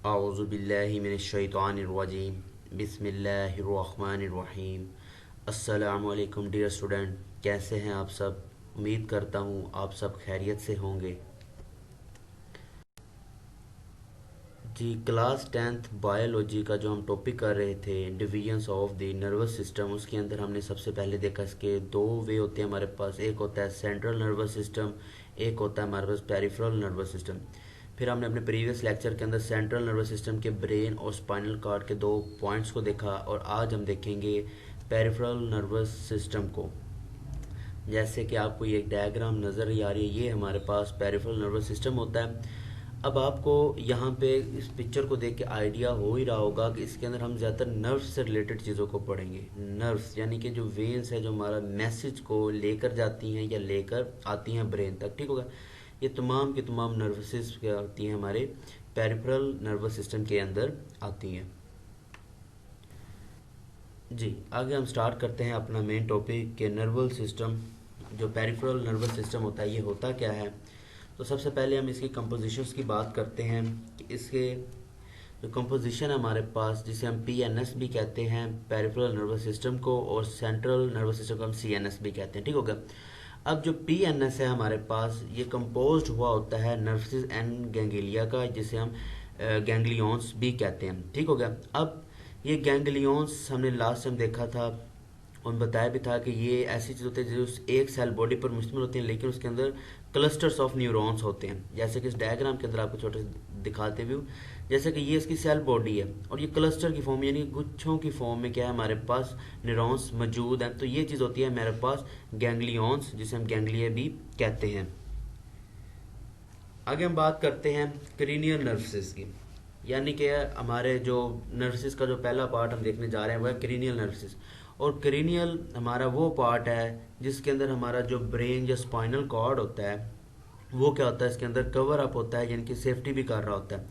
औज़ु बिल्लाहि मिनश्शैतानिर्रजीम बिस्मिल्लाहिर्रहमानिर्रहीम। अस्सलामु अलैकुम डियर स्टूडेंट, कैसे हैं आप सब। उम्मीद करता हूँ आप सब खैरियत से होंगे। जी, क्लास 10th बायोलॉजी का जो हम टॉपिक कर रहे थे, divisions of the nervous system, उसके अंदर हमने सबसे पहले देखा इसके दो वे होते हैं हमारे पास। एक होता है सेंट्रल नर्वस सिस्टम, एक होता है हमारे पास पेरिफेरल नर्वस सिस्टम। फिर हमने अपने प्रीवियस लेक्चर के अंदर सेंट्रल नर्वस सिस्टम के ब्रेन और स्पाइनल कॉर्ड के दो पॉइंट्स को देखा, और आज हम देखेंगे पेरिफेरल नर्वस सिस्टम को। जैसे कि आपको ये एक डायग्राम नज़र ही आ रही है, ये हमारे पास पेरिफेरल नर्वस सिस्टम होता है। अब आपको यहाँ पे इस पिक्चर को देख के आइडिया हो ही रहा होगा कि इसके अंदर हम ज़्यादातर नर्व्स से रिलेटेड चीज़ों को पढ़ेंगे। नर्व्स यानी कि जो वेन्स है, जो हमारा मैसेज को लेकर जाती हैं या लेकर आती हैं ब्रेन तक, ठीक होगा। ये तमाम की तमाम नर्वसेस क्या होती हैं, हमारे पेरिफेरल नर्वस सिस्टम के अंदर आती हैं। जी, आगे हम स्टार्ट करते हैं अपना मेन टॉपिक के नर्वल सिस्टम। जो पेरिफेरल नर्वस सिस्टम होता है, ये होता क्या है। तो सबसे पहले हम इसकी कंपोजिशंस की बात करते हैं कि इसके जो कंपोजिशन है हमारे पास, जिसे हम पीएनएस भी कहते हैं पेरिफेरल नर्वस सिस्टम को, और सेंट्रल नर्वस सिस्टम को हम सीएनएस भी कहते हैं, ठीक हो गया। अब जो पीएनएस है हमारे पास, ये कंपोज्ड हुआ होता है नर्वस एंड गैंग्लिया का, जिसे हम गैंग्लियंस भी कहते हैं, ठीक हो गया। अब ये गैंग्लियंस हमने लास्ट टाइम देखा था और बताया भी था कि ये ऐसी चीज़ होती है जो एक सेल बॉडी पर मुश्तमिल होती है, लेकिन उसके अंदर क्लस्टर्स ऑफ न्यूरॉन्स होते हैं। जैसे कि इस डायग्राम के अंदर आपको छोटे से दिखाते हुए, जैसे कि ये इसकी सेल बॉडी है और ये क्लस्टर की फॉर्म यानी गुच्छों की फॉर्म में क्या है, हमारे पास न्यूरॉन्स मौजूद हैं। तो ये चीज़ होती है हमारे पास गैंग्लियंस, जिसे हम गैंग्लिया भी कहते हैं। आगे हम बात करते हैं क्रीनियल नर्वसेस की, यानी कि हमारे जो नर्वसेस का जो पहला पार्ट हम देखने जा रहे हैं वह है क्रीनियल नर्वसेस। और क्रीनियल हमारा वो पार्ट है जिसके अंदर हमारा जो ब्रेन या स्पाइनल कॉर्ड होता है, वो क्या होता है, इसके अंदर कवर अप होता है, यानी कि सेफ्टी भी कर रहा होता है,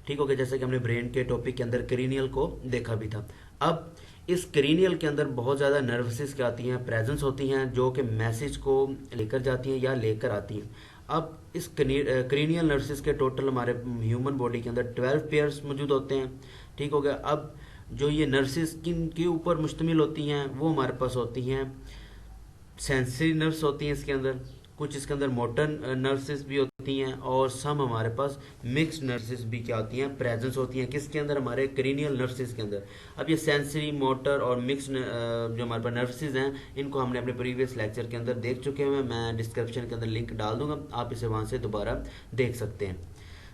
ठीक हो गया। जैसे कि हमने ब्रेन के टॉपिक के अंदर क्रीनियल को देखा भी था। अब इस क्रीनियल के अंदर बहुत ज़्यादा नर्वसेस क्या आती हैं, प्रेजेंस होती हैं, जो कि मैसेज को लेकर जाती हैं या लेकर आती हैं। अब इस क्रीनियल नर्वसेस के टोटल हमारे ह्यूमन बॉडी के अंदर 12 पेयर्स मौजूद होते हैं, ठीक हो गया। अब जो ये नर्वसेस किन के ऊपर मुश्तमिल होती हैं, वो हमारे पास होती हैं सेंसरी नर्व्स होती हैं इसके अंदर, कुछ इसके अंदर मोटर नर्व्स भी होती हैं, और सम हमारे पास मिक्स्ड नर्व्स भी क्या होती हैं, प्रेजेंस होती हैं किसके अंदर, हमारे क्रीनियल नर्व्स के अंदर। अब ये सेंसरी, मोटर और मिक्स्ड जो हमारे पास नर्व्स हैं, इनको हमने अपने प्रीवियस लेक्चर के अंदर देख चुके हैं। मैं डिस्क्रिप्शन के अंदर लिंक डाल दूंगा, आप इसे वहाँ से दोबारा देख सकते हैं।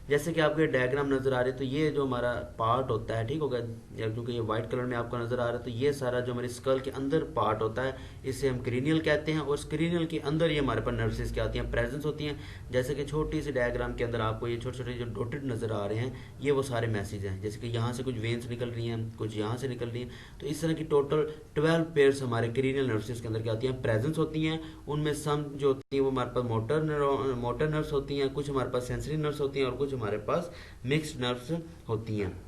जैसे कि आपको ये डायग्राम नजर आ रहे हैं, तो ये जो हमारा पार्ट होता है, ठीक होगा, क्योंकि ये व्हाइट कलर में आपको नजर आ रहा है, तो ये सारा जो हमारे स्कल के अंदर पार्ट होता है, इसे हम क्रीनियल कहते हैं। और क्रीनियल के अंदर ये हमारे पास नर्वसेस क्या आती हैं, प्रेजेंस होती हैं। जैसे कि छोटी सी डायग्राम के अंदर आपको ये छोटे छोटे जो डॉटेड नजर आ रहे हैं, ये वो सारे मैसेज हैं। जैसे कि यहाँ से कुछ वेन्स निकल रही हैं, कुछ यहाँ से निकल रही हैं, तो इस तरह की टोटल 12 पेयर्स हमारे क्रीनियल नर्वसेस के अंदर क्या आती हैं, प्रेजेंस होती हैं। उनमें सम जो होती है वो हमारे पास मोटर नर्व्स होती हैं, कुछ हमारे पास सेंसरी नर्व्स होती हैं, और कुछ हमारे पास मिक्स्ड नर्व्स होती हैं।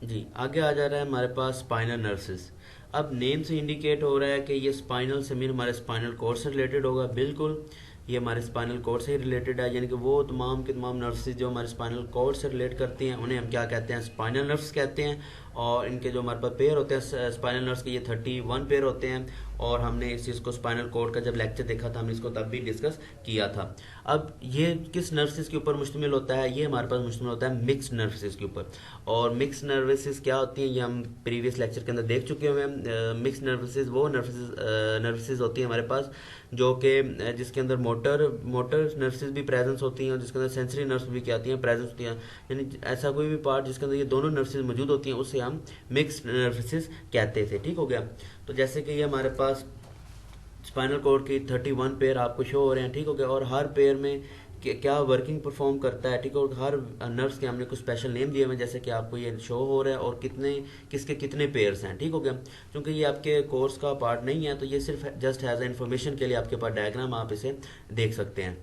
जी, आगे आ जा रहा है हमारे पास स्पाइनल नर्व्स। अब नेम से इंडिकेट हो रहा है कि ये स्पाइनल से मीन हमारे स्पाइनल कोर्ड से रिलेटेड होगा। बिल्कुल, ये हमारे स्पाइनल कोर्ड से ही रिलेटेड है, यानी कि वो तमाम के तमाम नर्व्स जो हमारे स्पाइनल कोर्ड से रिलेट करती हैं, उन्हें हम क्या कहते हैं, स्पाइनल नर्व्स कहते हैं। और इनके जो हमारे पास पेयर होते हैं स्पाइनल नर्व्स के, ये 31 पेयर होते हैं। और हमने इस चीज़ को स्पाइनल कोर्ड का जब लेक्चर देखा था, हमने इसको तब भी डिस्कस किया था। अब ये किस नर्वसेस के ऊपर मुश्तमिल होता है, ये हमारे पास मुश्तमिल होता है मिक्स्ड नर्वसेस के ऊपर। और मिक्स्ड नर्वसेस क्या होती हैं, ये हम प्रीवियस लेक्चर के अंदर देख चुके हुए हैं। मिक्स्ड नर्वसेस वो नर्वसेस होती हैं हमारे पास जो कि जिसके अंदर मोटर नर्वसेस भी प्रेजेंस होती हैं, और जिसके अंदर सेंसरी नर्व्स भी क्या आती हैं, प्रेजेंस होती हैं। यानी ऐसा कोई भी पार्ट जिसके अंदर ये दोनों नर्वसेस मौजूद होती हैं, उसे हम मिक्स्ड नर्वसेस कहते थे, ठीक हो गया। तो जैसे कि ये हमारे पास स्पाइनल कोड की 31 पेयर आपको शो हो रहे हैं, ठीक हो गया। और हर पेयर में क्या वर्किंग परफॉर्म करता है, ठीक है। और हर नर्व्स के हमने कुछ स्पेशल नेम दिए हुए हैं, जैसे कि आपको ये शो हो रहा है, और किसके कितने पेयर्स हैं, ठीक हो गया। क्योंकि ये आपके कोर्स का पार्ट नहीं है, तो ये सिर्फ जस्ट एज ए इन्फॉर्मेशन के लिए आपके पास डायग्राम, आप इसे देख सकते हैं।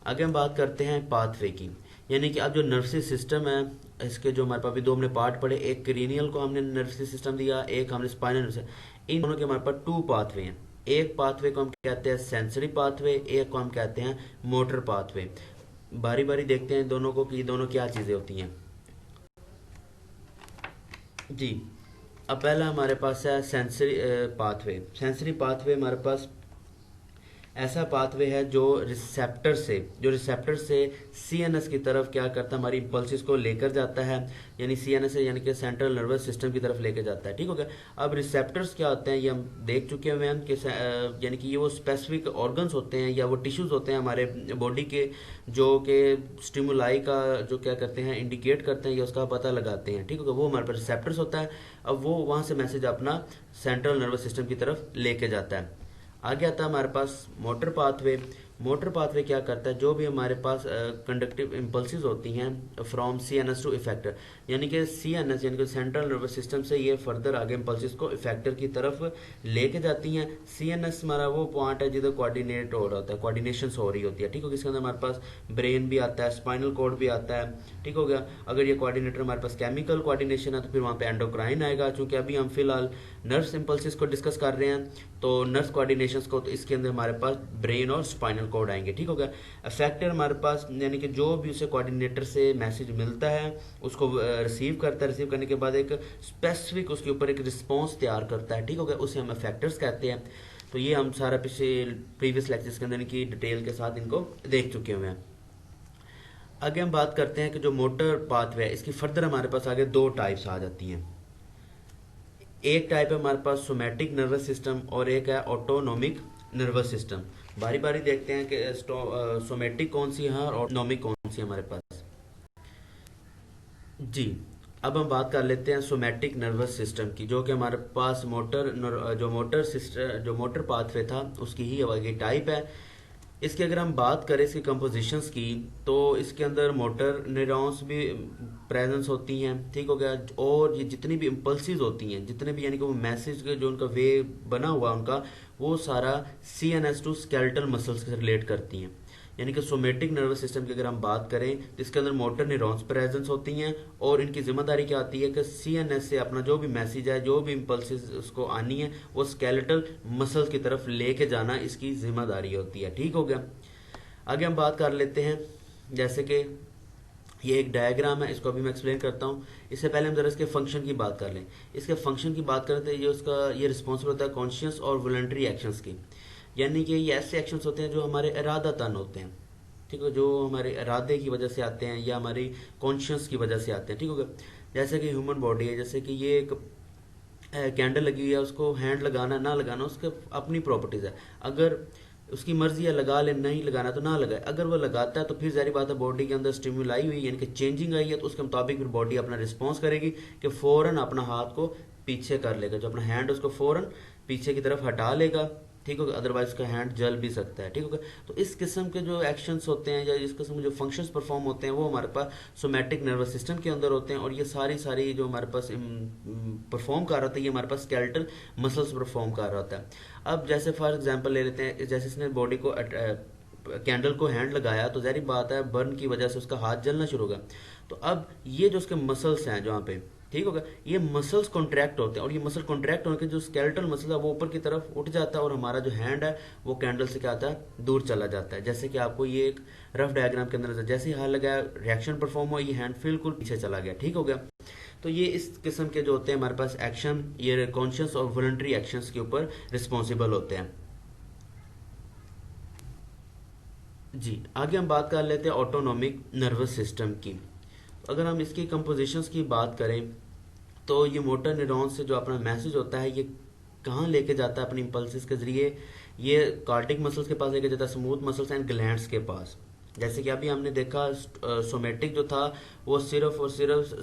आगे हम बात करते हैं पाथवे की, यानी कि अब जो नर्वस सिस्टम है, इसके जो हमारे पास भी दो हमने पार्ट पढ़े, एक क्रीनियल को हमने नर्वस सिस्टम दिया, एक हमने स्पाइनल नर्वस। इन दोनों के हमारे पास 2 पाथवे हैं। एक पाथवे को हम कहते हैं सेंसरी पाथवे, एक को हम कहते हैं मोटर पाथवे। बारी बारी देखते हैं दोनों को कि ये दोनों क्या चीज़ें होती हैं। जी, अब पहला हमारे पास है सेंसरी पाथवे। सेंसरी पाथवे हमारे पास ऐसा पाथवे है जो रिसेप्टर से सीएनएस की तरफ क्या करता है, हमारी इम्पल्सिस को लेकर जाता है, यानी सीएनएस से यानी कि सेंट्रल नर्वस सिस्टम की तरफ लेकर जाता है। ठीक हो गया। अब रिसेप्टर्स क्या होते हैं ये हम देख चुके हुए हैं कि यानी कि ये वो स्पेसिफिक ऑर्गन्स होते हैं या वो टिश्यूज होते हैं हमारे बॉडी के, जो कि स्टिमुलाई का जो क्या करते हैं इंडिकेट करते हैं या उसका पता लगाते हैं। ठीक हो गया, वो हमारे पास रिसेप्टर्स होता है। अब वो वहाँ से मैसेज अपना सेंट्रल नर्वस सिस्टम की तरफ लेके जाता है। आगे आता है हमारे पास मोटर पाथवे। मोटर पाथवे क्या करता है, जो भी हमारे पास कंडक्टिव इम्पल्सिस होती हैं फ्रॉम सीएनएस टू इफेक्टर, यानी कि सीएनएस यानी कि सेंट्रल नर्वस सिस्टम से ये फर्दर आगे इम्पल्सिस को इफेक्टर की तरफ लेके जाती हैं। सीएनएस हमारा वो पॉइंट है जिधर कोऑर्डिनेट हो रहा होता है, कोऑर्डिनेशन हो रही होती है। ठीक हो गया, इसके अंदर हमारे पास ब्रेन भी आता है, स्पाइनल कॉर्ड भी आता है। ठीक हो गया। अगर ये कोऑर्डिनेटर हमारे पास केमिकल कोऑर्डिनेशन है तो फिर वहाँ पे एंडोक्राइन आएगा। चूंकि अभी हम फिलहाल नर्व्स इम्पल्सिस को डिस्कस कर रहे हैं तो नर्व्स कोऑर्डिनेशंस को, तो इसके अंदर हमारे पास ब्रेन और स्पाइनल कॉर्ड आएंगे। ठीक हो गया। अफेक्टर हमारे पास यानी कि जो भी उसे कोऑर्डिनेटर से मैसेज मिलता है उसको रिसीव करता है, रिसीव करने के बाद एक स्पेसिफिक उसके ऊपर एक रिस्पॉन्स तैयार करता है। ठीक हो गया, उसे हम अफेक्टर्स कहते हैं। तो ये हम सारा प्रीवियस लेक्चर्स के अंदर इनकी डिटेल के साथ इनको देख चुके हुए हैं। आगे हम बात करते हैं कि जो मोटर पाथवे है इसकी फर्दर हमारे पास आगे दो टाइप्स आ जाती हैं। एक टाइप है हमारे पास सोमैटिक नर्वस सिस्टम और एक है ऑटोनोमिक नर्वस सिस्टम। बारी बारी देखते हैं कि सोमैटिक कौन सी है और ऑटोनोमिक कौन सी है हमारे पास। जी, अब हम बात कर लेते हैं सोमैटिक नर्वस सिस्टम की, जो कि हमारे पास जो मोटर पाथवे था उसकी ही आगे टाइप है। इसकी अगर हम बात करें इसकी कंपोजिशंस की तो इसके अंदर मोटर न्यूरॉन्स भी प्रेजेंस होती हैं। ठीक हो गया। और ये जितनी भी इम्पल्सिस होती हैं, जितने भी यानी कि वो मैसेज के जो उनका वे बना हुआ उनका, वो सारा सीएनएस टू स्केलेटल मसल्स से रिलेट करती हैं। यानी कि सोमेटिक नर्वस सिस्टम की अगर हम बात करें तो इसके अंदर मोटर न्यूरॉन्स प्रेजेंस होती हैं और इनकी जिम्मेदारी क्या आती है कि सीएनएस से अपना जो भी मैसेज है, जो भी इम्पल्सिस उसको आनी है, वो स्केलेटल मसल्स की तरफ लेके जाना इसकी जिम्मेदारी होती है। ठीक हो गया। आगे हम बात कर लेते हैं, जैसे कि ये एक डायग्राम है, इसको अभी मैं एक्सप्लेन करता हूँ। इससे पहले हम जरा इसके फंक्शन की बात कर लें। इसके फंक्शन की बात करते हैं, ये रिस्पॉन्सिबल होता है कॉन्शियस और वॉलंटरी एक्शंस की। यानी कि ये ऐसे एक्शंस होते हैं जो हमारे इरादतन होते हैं। ठीक है, जो हमारे इरादे की वजह से आते हैं या हमारी कॉन्शियस की वजह से आते हैं। ठीक हो गया। जैसे कि ह्यूमन बॉडी है, जैसे कि ये एक कैंडल लगी हुई है, उसको हैंड लगाना ना लगाना उसके अपनी प्रॉपर्टीज है। अगर उसकी मर्जी है लगा ले, नहीं लगाना तो ना लगाए। अगर वो लगाता है तो फिर जारी बात है बॉडी के अंदर स्टिमुलाई हुई यानी कि चेंजिंग आई है, तो उसके मुताबिक फिर बॉडी अपना रिस्पॉन्स करेगी कि फौरन अपना हाथ को पीछे कर लेगा, जो अपना हैंड उसको फौरन पीछे की तरफ हटा लेगा। ठीक होगा, अदरवाइज उसका हैंड जल भी सकता है। ठीक होगा। तो इस किस्म के जो एक्शंस होते हैं या इस किस्म के जो फंक्शंस परफॉर्म होते हैं वो हमारे पास सोमैटिक नर्वस सिस्टम के अंदर होते हैं। और ये सारी जो हमारे पास परफॉर्म कर रहा होता है ये हमारे पास स्केलेटल मसल्स परफॉर्म कर रहा होता है। अब जैसे फॉर एग्जाम्पल ले लेते हैं, जैसे इसने बॉडी को कैंडल को हैंड लगाया तो जहरी बात है बर्न की वजह से उसका हाथ जलना शुरू होगा। तो अब ये जो उसके मसल्स हैं जहाँ पे, ठीक होगा, ये मसल्स कॉन्ट्रैक्ट होते हैं और ये मसल कॉन्ट्रैक्ट होने के जो स्केलेटल मसल है वो ऊपर की तरफ उठ जाता है और हमारा जो हैंड है वो कैंडल से क्या आता है, दूर चला जाता है। जैसे कि आपको ये एक रफ डायग्राम के अंदर जैसे ही हाथ लगाया रिएक्शन परफॉर्म हुआ, ये हैंड बिल्कुल पीछे चला गया। ठीक हो गया। तो ये इस किस्म के जो होते हैं हमारे पास एक्शन, ये कॉन्शियस और वॉलंटरी एक्शंस के ऊपर रिस्पॉन्सिबल होते हैं। जी, आगे हम बात कर लेते हैं ऑटोनॉमिक नर्वस सिस्टम की। अगर हम इसकी कंपोजिशंस की बात करें तो ये मोटर न्यूरॉन से जो अपना मैसेज होता है ये कहाँ लेके जाता है अपनी इम्पल्सिस के जरिए, ये कार्डिक मसल्स के पास लेके जाता है, स्मूथ मसल्स एंड ग्लैंड्स के पास। जैसे कि अभी हमने देखा सोमेटिक जो था वो सिर्फ और सिर्फ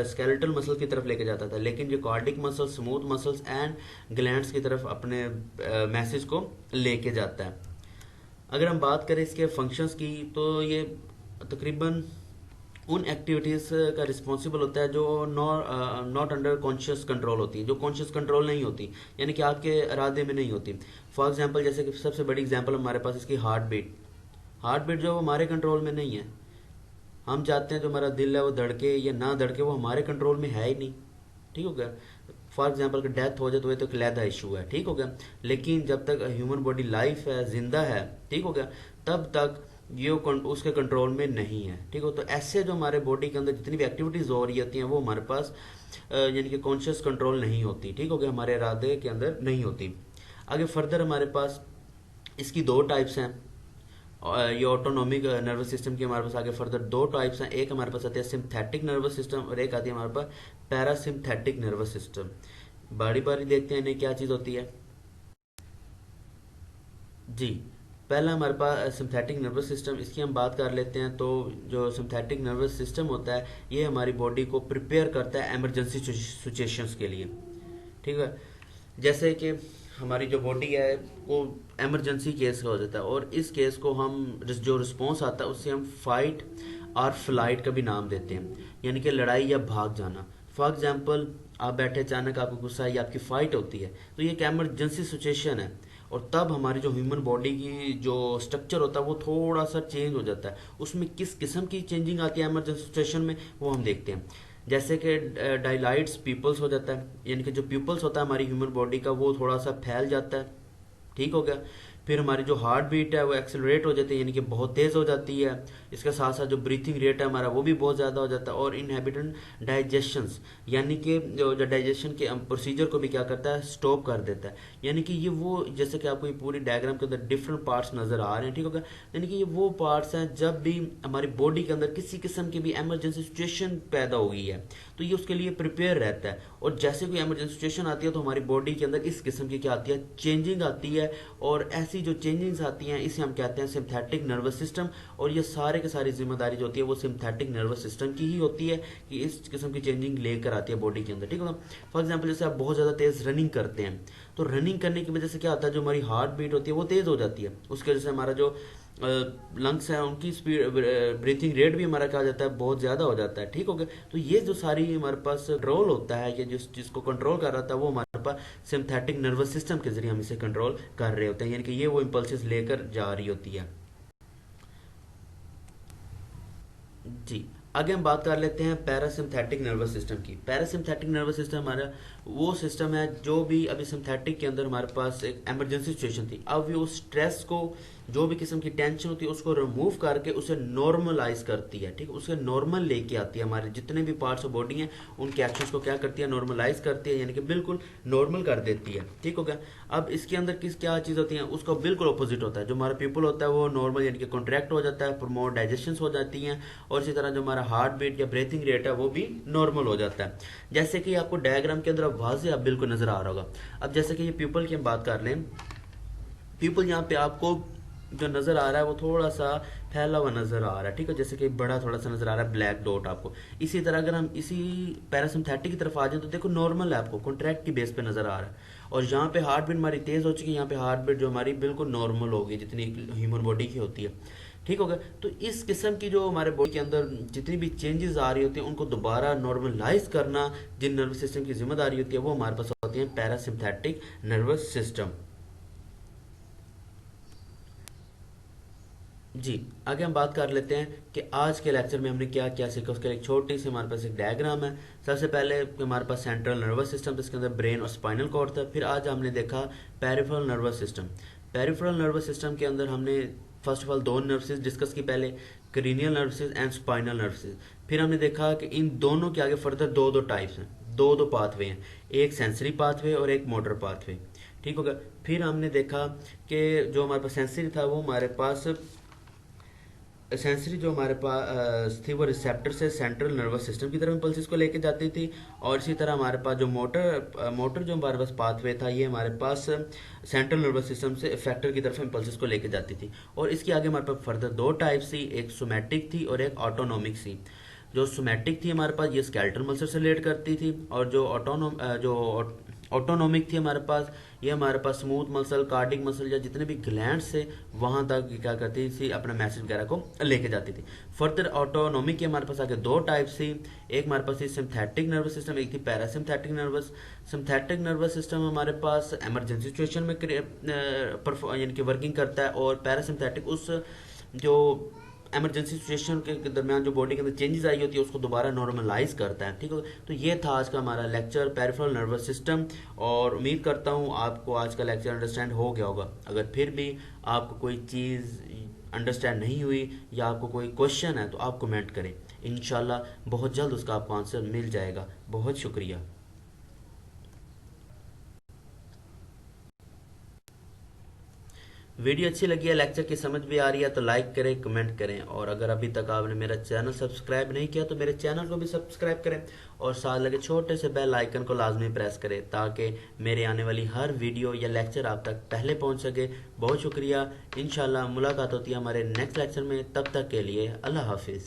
स्केलेटल मसल की तरफ लेके जाता था, लेकिन जो cardiac muscle, smooth muscles and glands की तरफ अपने मैसेज को लेके जाता है। अगर हम बात करें इसके फंक्शंस की तो ये तकरीबन उन एक्टिविटीज़ का रिस्पॉन्सिबल होता है जो नॉट अंडर कॉन्शियस कंट्रोल होती है, जो कॉन्शियस कंट्रोल नहीं होती, यानी कि आपके इरादे में नहीं होती। फॉर एग्जांपल जैसे कि सबसे बड़ी एग्जांपल हमारे पास इसकी हार्ट बीट जो हमारे कंट्रोल में नहीं है। हम चाहते हैं जो हमारा दिल है वो धड़के या ना धड़के, वो हमारे कंट्रोल में है ही नहीं। ठीक हो गया। फॉर एग्जाम्पल डेथ हो जाए तो ये तो एक लैदा इशू है। ठीक हो गया। लेकिन जब तक ह्यूमन बॉडी लाइफ है, जिंदा है, ठीक हो गया, तब तक उसके कंट्रोल में नहीं है, ठीक है। तो ऐसे जो हमारे बॉडी के अंदर जितनी भी एक्टिविटीज हो रही होती हैं वो हमारे पास यानी कि कॉन्शियस कंट्रोल नहीं होती, ठीक हो गया, हमारे इरादे के अंदर नहीं होती। आगे फर्दर हमारे पास इसकी दो टाइप्स हैं। ये ऑटोनॉमिक नर्वस सिस्टम की हमारे पास आगे फर्दर दो टाइप्स हैं। एक हमारे पास आती है सिंथेटिक नर्वस सिस्टम और एक आती है हमारे पास पैरासिम्पथेटिक नर्वस सिस्टम। बारी बारी देखते हैं इन्हें क्या चीज़ होती है। जी, पहला हमारे पास सिंथेटिक नर्वस सिस्टम, इसकी हम बात कर लेते हैं। तो जो सिंथेटिक नर्वस सिस्टम होता है ये हमारी बॉडी को प्रिपेयर करता है इमरजेंसी सिचुएशंस के लिए, ठीक है। जैसे कि हमारी जो बॉडी है वो इमरजेंसी केस का हो जाता है और इस केस को हम जो रिस्पॉन्स आता है उससे हम फाइट और फ्लाइट का भी नाम देते हैं, यानी कि लड़ाई या भाग जाना। फॉर एग्जाम्पल, आप बैठे अचानक आपको गुस्सा है या आपकी फाइट होती है तो ये एक इमरजेंसी सिचुएशन है और तब हमारी जो ह्यूमन बॉडी की जो स्ट्रक्चर होता है वो थोड़ा सा चेंज हो जाता है। उसमें किस किस्म की चेंजिंग आती है इमरजेंसी सिचुएशन में वो हम देखते हैं। जैसे कि डायलाइट्स पीपल्स हो जाता है, यानी कि जो पीपल्स होता है हमारी ह्यूमन बॉडी का वो थोड़ा सा फैल जाता है, ठीक हो गया। फिर हमारी जो हार्ट बीट है वो एक्सेलरेट हो जाती है, यानी कि बहुत तेज़ हो जाती है। इसके साथ साथ जो ब्रीथिंग रेट है हमारा वो भी बहुत ज़्यादा हो जाता है। और इनहेबिटेंट डाइजेशंस, यानी कि जो डाइजेशन के प्रोसीजर को भी क्या करता है, स्टॉप कर देता है। यानी कि ये वो, जैसे कि आपको ये पूरी डायग्राम के अंदर डिफरेंट पार्ट्स नज़र आ रहे हैं, ठीक होगा। यानी कि ये वो पार्ट्स हैं जब भी हमारी बॉडी के अंदर किसी किस्म की भी इमरजेंसी सिचुएशन पैदा हो गई है तो ये उसके लिए प्रिपेयर रहता है। और जैसे कोई इमरजेंसी सिचुएशन आती है तो हमारी बॉडी के अंदर इस किस्म की क्या आती है, चेंजिंग आती है। और ऐसी जो चेंजिंग्स आती हैं इसे हम कहते हैं सिंथेटिक नर्वस सिस्टम। और ये सारे के सारी जिम्मेदारी जो होती है वो सिंथेटिक नर्वस सिस्टम की ही होती है कि इस किस्म की चेंजिंग लेकर आती है बॉडी के अंदर, ठीक है ना। फॉर एग्जाम्पल, जैसे आप बहुत ज़्यादा तेज़ रनिंग करते हैं तो रनिंग करने की वजह से क्या होता है, जो हमारी हार्ट बीट होती है वो तेज़ हो जाती है। उसकी वजह से हमारा जो लंग्स है उनकी स्पीड, ब्रीथिंग रेट भी हमारा क्या हो जाता है, बहुत ज़्यादा हो जाता है, ठीक हो गया। तो ये जो सारी हमारे पास कंट्रोल होता है कि जिसको कंट्रोल कर रहा था वो हमारे पास सिंथेटिक नर्वस सिस्टम के जरिए हम इसे कंट्रोल कर रहे होते हैं, यानी कि ये वो इम्पल्सेस लेकर जा रही होती है। जी, आगे हम बात कर लेते हैं पैरासिम्पथेटिक नर्वस सिस्टम की। पैरासिम्पथेटिक नर्वस सिस्टम हमारा वो सिस्टम है जो भी अभी सिम्पथेटिक के अंदर हमारे पास एक इमरजेंसी सिचुएशन थी, अब वो स्ट्रेस को, जो भी किस्म की टेंशन होती है उसको रिमूव करके उसे नॉर्मलाइज करती है, ठीक है। उसे नॉर्मल लेके आती है, हमारे जितने भी पार्ट्स ऑफ बॉडी हैं उनके एक्शंस को क्या करती है, नॉर्मलाइज करती है, यानी कि बिल्कुल नॉर्मल कर देती है, ठीक हो गया। अब इसके अंदर किस क्या चीज़ होती है, उसका बिल्कुल अपोजिट होता है। जो हमारा पीपल होता है वो नॉर्मल यानी कि कॉन्ट्रैक्ट हो जाता है, प्रमोट डाइजेशन हो जाती हैं। और इसी तरह जो हमारा हार्ट बीट या ब्रीथिंग रेट है वो भी नॉर्मल हो जाता है। जैसे कि आपको डायग्राम के अंदर वाज़े अब बिल्कुल नज़र आ रहा होगा। अब जैसे कि ये पीपल की हम बात कर लें, पीपल यहाँ पे आपको जो नज़र आ रहा है वो थोड़ा सा फैला हुआ नज़र आ रहा है, ठीक है। जैसे कि बड़ा थोड़ा सा नज़र आ रहा है ब्लैक डॉट आपको। इसी तरह अगर हम इसी पैरासिम्पथेटिक की तरफ आ जाए तो देखो नॉर्मल है, आपको कॉन्ट्रैक्ट की बेस पे नज़र आ रहा है। और यहाँ पे हार्ट बीट हमारी तेज़ हो चुकी है, यहाँ पे हार्ट बीट जो हमारी बिल्कुल नॉर्मल होगी जितनी ह्यूमन बॉडी की होती है, ठीक हो गया। तो इस किस्म की जो हमारे बॉडी के अंदर जितनी भी चेंजेस आ रही होती हैं उनको दोबारा नॉर्मलाइज करना जिन नर्वस सिस्टम की जिम्मेदारी होती है वो हमारे पास होती है पैरासिम्पथेटिक नर्वस सिस्टम। जी, आगे हम बात कर लेते हैं कि आज के लेक्चर में हमने क्या क्या सीखा। उसके लिए एक छोटी सी हमारे पास एक डायग्राम है। सबसे पहले हमारे पास सेंट्रल नर्वस सिस्टम, जिसके अंदर ब्रेन और स्पाइनल कॉर्ड था। फिर आज हमने देखा peripheral nervous system. Peripheral nervous system के अंदर हमने फर्स्ट ऑफ ऑल दो नर्वसेस डिस्कस की, पहले क्रीनियल नर्वसेस एंड स्पाइनल नर्वसेस। फिर हमने देखा कि इन दोनों के आगे फर्दर दो दो टाइप्स हैं, दो दो पाथवे हैं, एक सेंसरी पाथवे और एक मोटर पाथवे, ठीक होगा। फिर हमने देखा कि जो हमारे पास सेंसरी था वो हमारे पास सेंसरी जो हमारे पास थी वो रिसेप्टर से सेंट्रल नर्वस सिस्टम की तरफ इम्पल्सिस को लेके जाती थी। और इसी तरह हमारे पास जो मोटर जो हमारे पास पाथवे था ये हमारे पास सेंट्रल नर्वस सिस्टम से इफेक्टर की तरफ इम्पल्सिस को लेके जाती थी। और इसके आगे हमारे पास फर्दर दो टाइप्स थी, एक सोमैटिक थी और एक ऑटोनोमिक थी। जो सोमैटिक थी हमारे पास ये स्केलेटल मसल से रिलेट करती थी, और जो ऑटोनोमिक थी हमारे पास, ये हमारे पास स्मूथ मसल, कार्डिक मसल या जितने भी ग्लैंड से वहां तक क्या करती थी, अपना मैसेज वगैरह को लेके जाती थी। फर्दर ऑटोनोमिक के हमारे पास आगे दो टाइप्स थी, एक हमारे पास थी सिंथेटिक नर्वस सिस्टम, एक थी parasympathetic nervous. Synthetic nervous system हमारे पास इमरजेंसी सिचुएशन में यानी कि वर्किंग करता है, और पैरासिम्पथेटिक उस जो इमरजेंसी सिचुएशन के दरमियान जो बॉडी के अंदर चेंजेस आई होती है उसको दोबारा नॉर्मलाइज करता है, ठीक है। तो ये था आज का हमारा लेक्चर पेरिफेरल नर्वस सिस्टम, और उम्मीद करता हूँ आपको आज का लेक्चर अंडरस्टैंड हो गया होगा। अगर फिर भी आपको कोई चीज़ अंडरस्टैंड नहीं हुई या आपको कोई क्वेश्चन है तो आप कमेंट करें, इंशाल्लाह बहुत जल्द उसका आपको आंसर मिल जाएगा। बहुत शुक्रिया। वीडियो अच्छी लगी है, लेक्चर की समझ भी आ रही है तो लाइक करें, कमेंट करें, और अगर अभी तक आपने मेरा चैनल सब्सक्राइब नहीं किया तो मेरे चैनल को भी सब्सक्राइब करें और साथ लगे छोटे से बेल आइकन को लाजमी प्रेस करें ताकि मेरे आने वाली हर वीडियो या लेक्चर आप तक पहले पहुंच सके। बहुत शुक्रिया। इंशाल्लाह मुलाकात होती है हमारे नेक्स्ट लेक्चर में, तब तक के लिए अल्लाह हाफिज़।